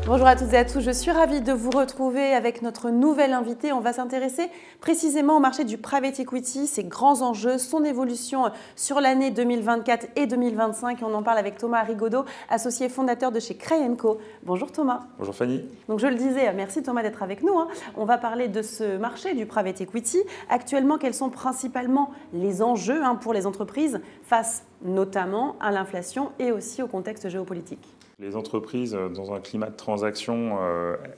Bonjour à toutes et à tous, je suis ravie de vous retrouver avec notre nouvelle invitée. On va s'intéresser précisément au marché du private equity, ses grands enjeux, son évolution sur l'année 2024 et 2025. Et on en parle avec Thomas Rigaudot, associé fondateur de chez Cray & Co. Bonjour Thomas. Bonjour Fanny. Donc je le disais, merci Thomas d'être avec nous. On va parler de ce marché du private equity. Actuellement, quels sont principalement les enjeux pour les entreprises face notamment à l'inflation et aussi au contexte géopolitique? Les entreprises, dans un climat de transaction,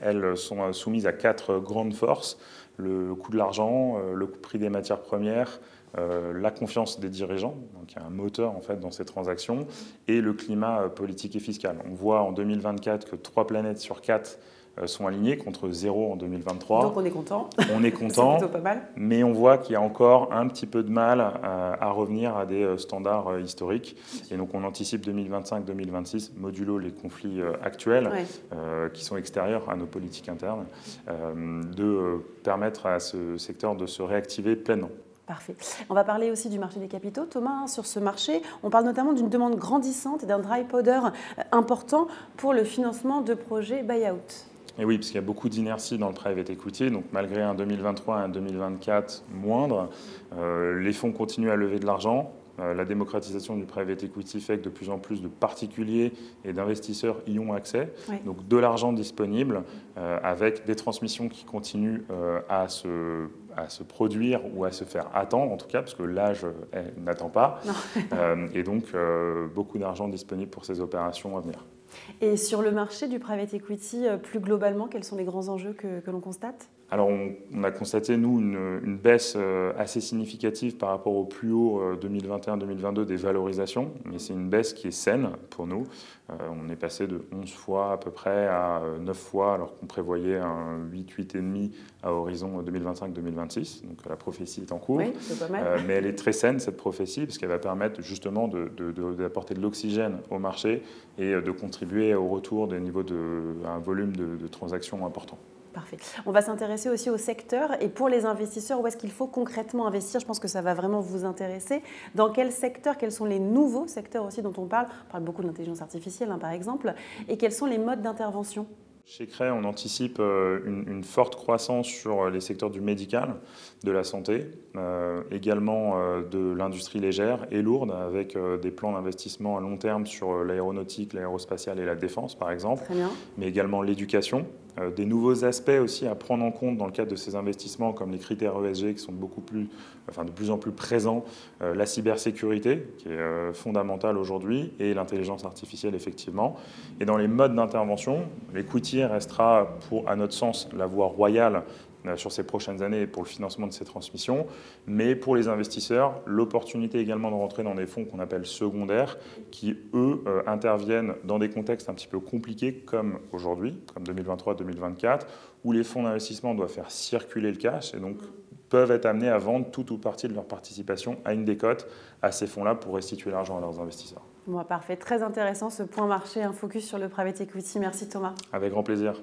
elles sont soumises à 4 grandes forces. Le coût de l'argent, le prix des matières premières, la confiance des dirigeants, donc il y a un moteur en fait dans ces transactions, et le climat politique et fiscal. On voit en 2024 que 3 planètes sur 4 sont alignées contre 0 en 2023. Donc on est content. On est content, c'est plutôt pas mal. Mais on voit qu'il y a encore un petit peu de mal à revenir à des standards historiques. Et donc on anticipe 2025-2026, modulo les conflits actuels qui sont extérieurs à nos politiques internes, de permettre à ce secteur de se réactiver pleinement. Parfait. On va parler aussi du marché des capitaux. Thomas, sur ce marché, on parle notamment d'une demande grandissante et d'un dry powder important pour le financement de projets buy-out. Et oui, parce qu'il y a beaucoup d'inertie dans le private equity, donc malgré un 2023 et un 2024 moindre, les fonds continuent à lever de l'argent. La démocratisation du private equity fait que de plus en plus de particuliers et d'investisseurs y ont accès. Oui. Donc de l'argent disponible avec des transmissions qui continuent à se produire ou à se faire attendre, en tout cas, parce que l'âge n'attend pas. Et donc beaucoup d'argent disponible pour ces opérations à venir. Et sur le marché du private equity, plus globalement, quels sont les grands enjeux que l'on constate ? Alors on a constaté, nous, une baisse assez significative par rapport au plus haut 2021-2022 des valorisations, mais c'est une baisse qui est saine pour nous. On est passé de 11 fois à peu près à 9 fois, alors qu'on prévoyait un 8,5 à horizon 2025-2026. Donc la prophétie est en cours. Oui, c'est pas mal. Mais elle est très saine, cette prophétie, parce qu'elle va permettre justement d'apporter de l'oxygène au marché et de contribuer au retour des niveaux à un volume de transactions important. Parfait. On va s'intéresser aussi au secteur et pour les investisseurs, où est-ce qu'il faut concrètement investir? Je pense que ça va vraiment vous intéresser. Dans quel secteur? Quels sont les nouveaux secteurs aussi dont on parle? On parle beaucoup de l'intelligence artificielle par exemple. Et quels sont les modes d'intervention? Chez Cray, on anticipe une forte croissance sur les secteurs du médical, de la santé, également de l'industrie légère et lourde, avec des plans d'investissement à long terme sur l'aéronautique, l'aérospatiale et la défense, par exemple, mais également l'éducation. Des nouveaux aspects aussi à prendre en compte dans le cadre de ces investissements, comme les critères ESG qui sont de plus en plus présents, la cybersécurité qui est fondamentale aujourd'hui et l'intelligence artificielle effectivement. Et dans les modes d'intervention, l'equity restera à notre sens la voie royale sur ces prochaines années pour le financement de ces transmissions, mais pour les investisseurs, l'opportunité également de rentrer dans des fonds qu'on appelle secondaires, qui eux interviennent dans des contextes un petit peu compliqués comme aujourd'hui, comme 2023-2024, où les fonds d'investissement doivent faire circuler le cash et donc peuvent être amenés à vendre tout ou partie de leur participation à une décote à ces fonds-là pour restituer l'argent à leurs investisseurs. Bon, parfait, très intéressant ce point marché, un focus sur le private equity. Merci Thomas. Avec grand plaisir.